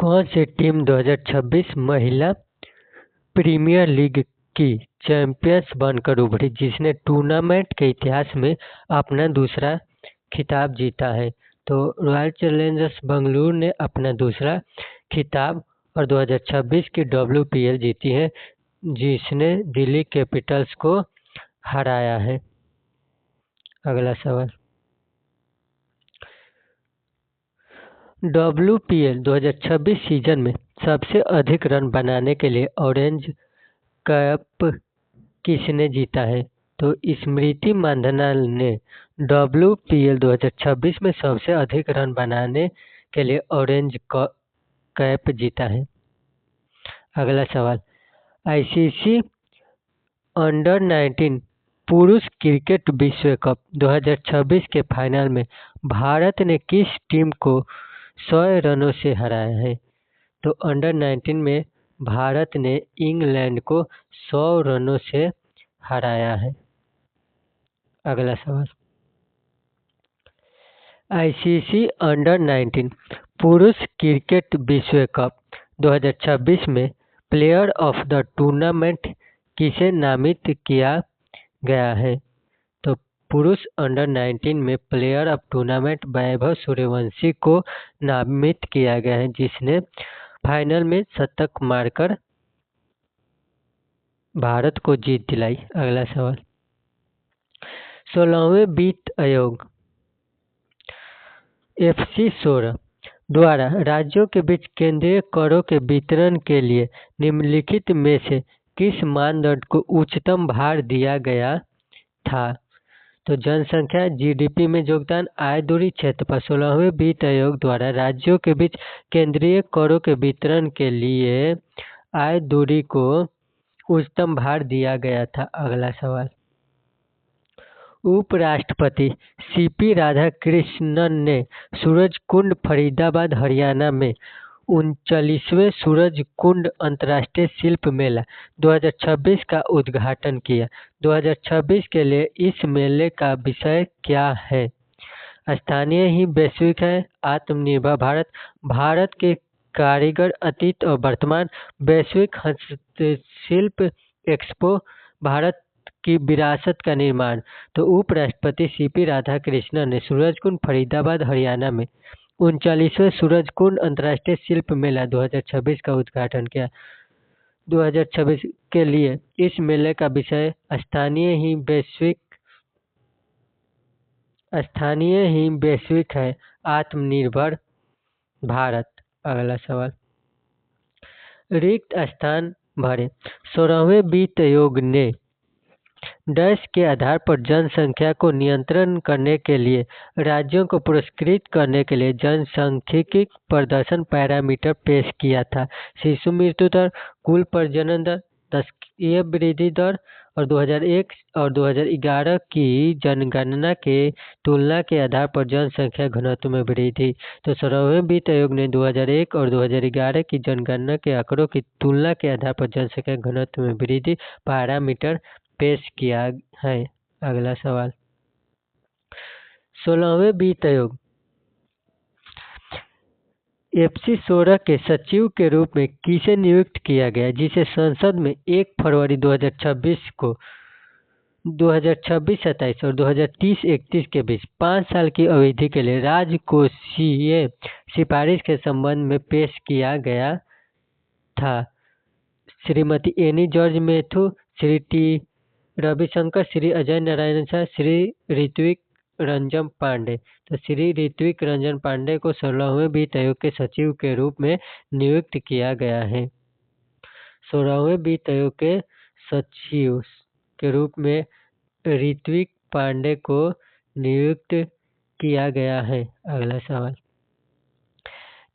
कौन सी टीम 2026 महिला premiere league की चैंपियंस बनकर उभरी, जिसने टूर्नामेंट के इतिहास में अपना दूसरा खिताब जीता है? तो रॉयल चैलेंजर्स बेंगलुरु ने अपना दूसरा खिताब और 2026 की WPL जीती है, जिसने दिल्ली कैपिटल्स को हराया है। अगला सवाल, WPL 2026 सीजन में सबसे अधिक रन बनाने के लिए ऑरेंज कैप किसने जीता है? तो स्मृति मांधाना ने WPL 2026 में सबसे अधिक रन बनाने के लिए ऑरेंज कैप जीता है। अगला सवाल, ICC अंडर-19 पुरुष क्रिकेट विश्व कप 2026 के फाइनल में भारत ने किस टीम को 100 रनों से हराया है? तो अंडर-19 में भारत ने इंग्लैंड को 100 रनों से हराया है। अगला सवाल, ICC अंडर-19 पुरुष क्रिकेट विश्व कप 2026 में प्लेयर ऑफ द टूर्नामेंट किसे नामित किया गया है? तो पुरुष अंडर-19 में player of tournament Vaibhav Suryavanshi को नामित किया गया है, जिसने फाइनल में शतक मारकर भारत को जीत दिलाई। अगला सवाल, 16वें वित्त आयोग FC16 द्वारा राज्यों के बीच केंद्रीय करों के वितरण के लिए निम्नलिखित में से किस मानदंड को उच्चतम भार दिया गया था? तो जनसंख्या, GDP में योगदान, आय, दूरी, क्षेत्रफल। 16वें वित्त आयोग द्वारा राज्यों के बीच केंद्रीय करों के वितरण के लिए आय दूरी को उच्चतम भार दिया गया था। अगला सवाल, उपराष्ट्रपति CP राधाकृष्णन ने सूरजकुंड फरीदाबाद हरियाणा में 39वें सूरजकुंड अंतर्राष्ट्रीय शिल्प मेला 2026 का उद्घाटन किया। 2026 के लिए इस मेले का विषय क्या है? स्थानीय ही वैश्विक है, आत्मनिर्भर भारत, भारत के कारीगर अतीत और वर्तमान, वैश्विक हस्तशिल्प एक्सपो, भारत की विरासत का निर्माण। तो उपराष्ट्रपति CP राधाकृष्णन ने सूरजकुंड फरीदाबाद हरियाणा में 39वें सूरजकुंड अंतर्राष्ट्रीय शिल्प मेला 2026 का उद्घाटन किया। 2026 के लिए इस मेले का विषय स्थानीय ही वैश्विक है, आत्मनिर्भर भारत। अगला सवाल, रिक्त स्थान भरें। 16वें वित्त आयोग ने डैश के आधार पर जनसंख्या को नियंत्रण करने के लिए राज्यों को पुरस्कृत करने के लिए जनसांख्यिकी प्रदर्शन पैरामीटर पेश किया था। शिशु मृत्यु दर, कुल प्रजनन दर, दशकीय वृद्धि दर और 2001 और 2011 की जनगणना के तुलना के आधार पर जनसंख्या घनत्व में वृद्धि। तो 16वें वित्त आयोग ने 2001 और 2011 की जनगणना के आंकड़ों की तुलना के आधार पर जनसंख्या घनत्व में वृद्धि पैरामीटर पेश किया है। अगला सवाल, 16वें वित्त आयोग FC16 के सचिव के रूप में किसे नियुक्त किया गया, जिसे संसद में 1 फरवरी 2026 को 2026-27 और 2030-31 के बीच 5 साल की अवधि के लिए राजकोषीय सिफारिश के संबंध में पेश किया गया था? Shrimati Annie George Mathew, Shri T Ravishankar, Shri Ajay Narayan Shah, Shri Ritwik Ranjan Pandey. तो श्री ऋत्विक रंजन पांडे को 16वें वित्त आयोग के सचिव के रूप में नियुक्त किया गया है। 16वें वित्त आयोग के सचिव के रूप में ऋत्विक पांडे को नियुक्त किया गया है। अगला सवाल,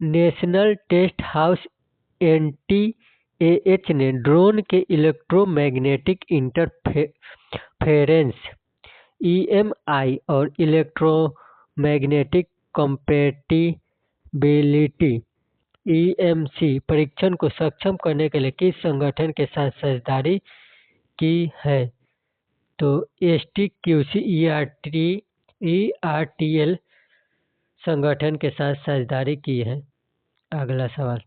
नेशनल टेस्ट हाउस NTAH ने ड्रोन के इलेक्ट्रोमैग्नेटिक इंटरफेरेंस EMI और इलेक्ट्रोमैग्नेटिक कंपैटिबिलिटी EMC परीक्षण को सक्षम करने के लिए किस संगठन के साथ साझेदारी की है? तो STQC ERTL संगठन के साथ साझेदारी की है। अगला सवाल,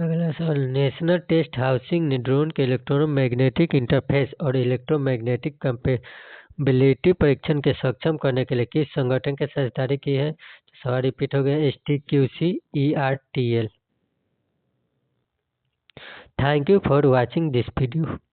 अगला सवाल, नेशनल टेस्ट हाउसिंग ने ड्रोन के इलेक्ट्रोमैग्नेटिक इंटरफेस और इलेक्ट्रोमैग्नेटिक कंपेबिलिटी परीक्षण के सक्षम करने के लिए किस संगठन के साझेदारी की है? तो सवाल रिपीट हो गया, STQC ERTL। Thank you for watching this video.